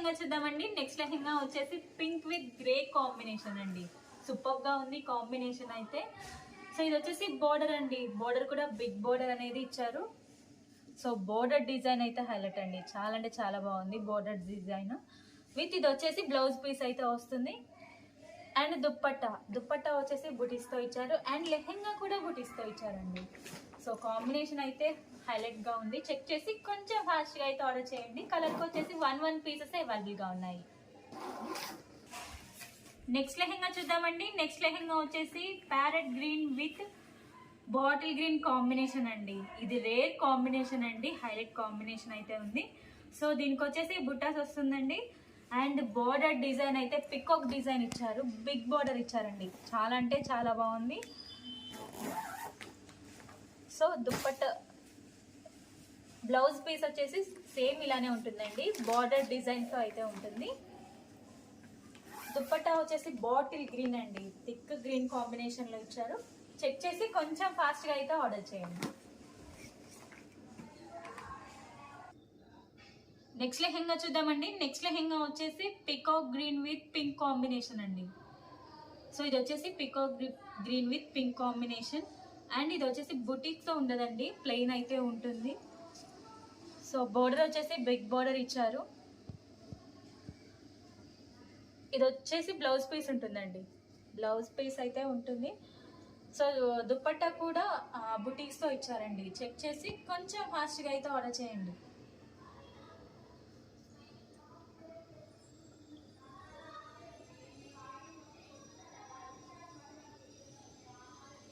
లెహెంగా చూద్దామండి. నెక్స్ట్ లెహెంగా వచ్చేసి pink with grey combination అండి. సూపర్ గా ఉంది కాంబినేషన్ అయితే. సో ఇది వచ్చేసి బోర్డర్ అండి. బోర్డర్ కూడా బిగ్ బోర్డర్ అనేది ఇచ్చారు. సో బోర్డర్ డిజైన్ అయితే హైలైట్ అండి. చాలా అంటే చాలా బాగుంది బోర్డర్ డిజైన్. విత్ ఇది వచ్చేసి బ్లౌజ్ పీస్ అయితే వస్తుంది. అండ్ దుప్పట్టా వచ్చేసి బుటీస్తో ఇచ్చారు. అండ్ లెహెంగా కూడా బుటీస్తో ఇచ్చారండి. సో కాంబినేషన్ అయితే హైలైట్ గా ఉంది. చెక్ చేసి కొంచెం ఫాస్ట్ గా అయితే ఆర్డర్ చేయండి. కలర్ కి వచ్చేసి 1 పీసెస్ అవైలబుల్ గా ఉన్నాయి. నెక్స్ట్ లెహెంగా చూద్దామండి. నెక్స్ట్ లెహెంగా వచ్చేసి parrot green with bottle green combination అండి. ఇది రేర్ కాంబినేషన్ అండి. హైలైట్ కాంబినేషన్ అయితే ఉంది. సో దీనికి వచ్చేసి బుట్టాస్ వస్తుందండి. అండ్ బోర్డర్ డిజైన్ అయితే పికాక్ డిజైన్ ఇచ్చారు. బిగ్ బోర్డర్ ఇచ్చారండి. చాలా అంటే చాలా బాగుంది. సో దుప్పట్ట బ్లౌజ్ పీస్ వచ్చేసి సేమ్ ఇలానే ఉంటుందండి. బార్డర్ డిజైన్ తో అయితే ఉంటుంది. దుప్పట్టా వచ్చేసి బాటిల్ గ్రీన్ అండి. థిక్ గ్రీన్ కాంబినేషన్ లో ఇచ్చారు. చెక్ చేసి కొంచెం ఫాస్ట్ గా అయితే ఆర్డర్ చేయండి. నెక్స్ట్ లెహెంగా చూద్దామండి. నెక్స్ట్ లెహెంగా వచ్చేసి peacock green with pink combination అండి. సో ఇది వచ్చేసి peacock green with pink combination. And ఇది వచ్చేసి బుటీక్ తో ఉండదండి, ప్లెయిన్ అయితే ఉంటుంది. సో బోర్డర్ వచ్చేసి బిగ్ బోర్డర్ ఇచ్చారు. ఇది వచ్చేసి బ్లౌజ్ పీస్ ఉంటుందండి. బ్లౌజ్ పీస్ అయితే ఉంటుంది. సో దుప్పట్టా కూడా బుటీక్స్ తో ఇచ్చారండి. చెక్ చేసి కొంచెం ఫాస్ట్గా అయితే ఆర్డర్ చేయండి.